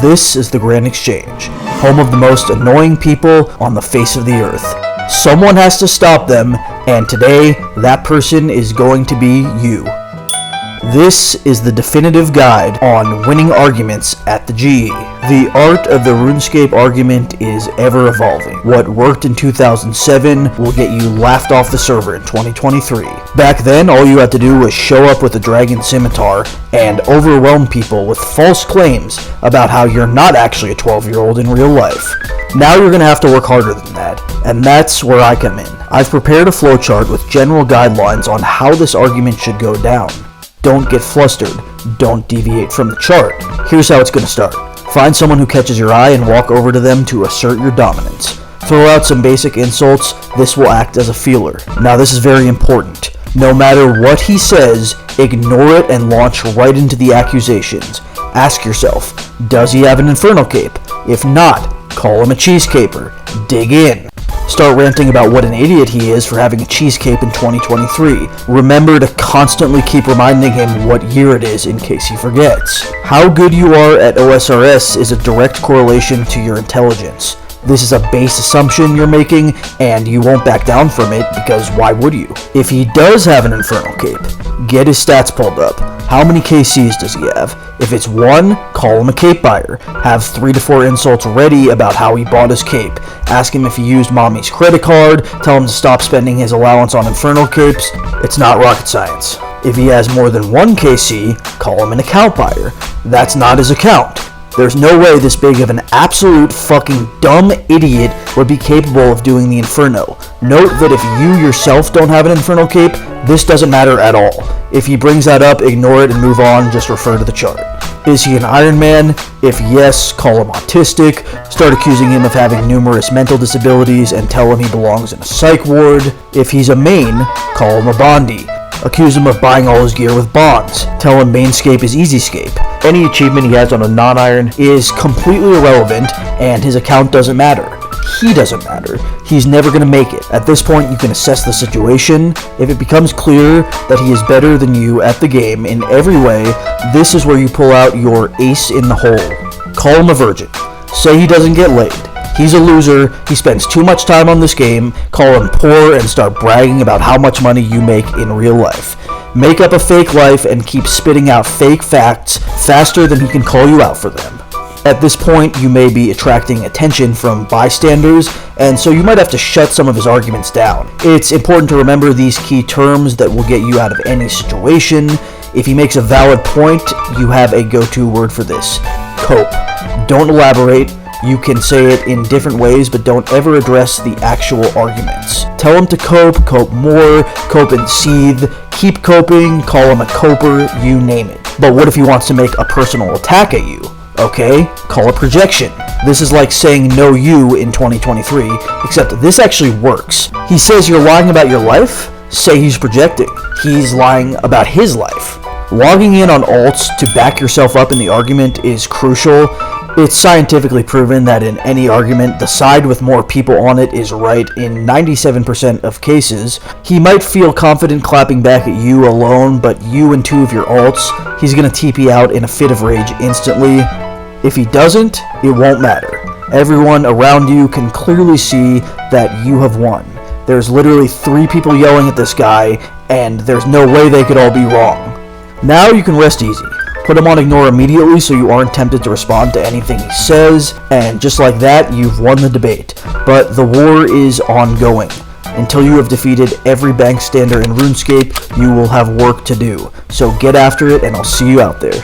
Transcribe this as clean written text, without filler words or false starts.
This is the Grand Exchange, home of the most annoying people on the face of the earth. Someone has to stop them, and today, that person is going to be you. This is the definitive guide on winning arguments at the GE. The art of the RuneScape argument is ever evolving. What worked in 2007 will get you laughed off the server in 2023. Back then, all you had to do was show up with a dragon scimitar and overwhelm people with false claims about how you're not actually a 12-year-old in real life. Now you're going to have to work harder than that, and that's where I come in. I've prepared a flowchart with general guidelines on how this argument should go down. Don't get flustered. Don't deviate from the chart. Here's how it's going to start. Find someone who catches your eye and walk over to them to assert your dominance. Throw out some basic insults. This will act as a feeler. Now this is very important. No matter what he says, ignore it and launch right into the accusations. Ask yourself, does he have an infernal cape? If not, call him a cheese caper. Dig in. Start ranting about what an idiot he is for having a cheese cape in 2023. Remember to constantly keep reminding him what year it is in case he forgets. How good you are at OSRS is a direct correlation to your intelligence. This is a base assumption you're making, and you won't back down from it because why would you? If he does have an infernal cape, get his stats pulled up. How many KCs does he have? If it's 1, call him a cape buyer. Have 3 to 4 insults ready about how he bought his cape. Ask him if he used mommy's credit card. Tell him to stop spending his allowance on infernal capes. It's not rocket science. If he has more than 1 KC, call him an account buyer. That's not his account. There's no way this big of an absolute fucking dumb idiot would be capable of doing the Inferno. Note that if you yourself don't have an Infernal cape, this doesn't matter at all. If he brings that up, ignore it and move on, just refer to the chart. Is he an Iron Man? If yes, call him autistic, start accusing him of having numerous mental disabilities and tell him he belongs in a psych ward. If he's a main, call him a Bondy. Accuse him of buying all his gear with bonds. Tell him Mainscape is Easyscape. Any achievement he has on a non-iron is completely irrelevant, and his account doesn't matter. He doesn't matter. He's never going to make it. At this point, you can assess the situation. If it becomes clear that he is better than you at the game in every way, this is where you pull out your ace in the hole. Call him a virgin. Say he doesn't get laid. He's a loser, he spends too much time on this game, call him poor and start bragging about how much money you make in real life. Make up a fake life and keep spitting out fake facts faster than he can call you out for them. At this point, you may be attracting attention from bystanders, and so you might have to shut some of his arguments down. It's important to remember these key terms that will get you out of any situation. If he makes a valid point, you have a go-to word for this. Cope. Don't elaborate. You can say it in different ways, but don't ever address the actual arguments. Tell him to cope more, cope and seethe, keep coping, call him a coper, you name it. But what if he wants to make a personal attack at you? Okay, call it projection. This is like saying no you in 2023, except this actually works. He says you're lying about your life? Say he's projecting. He's lying about his life. Logging in on alts to back yourself up in the argument is crucial. It's scientifically proven that in any argument, the side with more people on it is right in 97% of cases. He might feel confident clapping back at you alone, but you and 2 of your alts, he's gonna TP out in a fit of rage instantly. If he doesn't, it won't matter. Everyone around you can clearly see that you have won. There's literally 3 people yelling at this guy, and there's no way they could all be wrong. Now you can rest easy. Put him on ignore immediately so you aren't tempted to respond to anything he says, and just like that, you've won the debate. But the war is ongoing. Until you have defeated every bank stander in RuneScape, you will have work to do. So get after it, and I'll see you out there.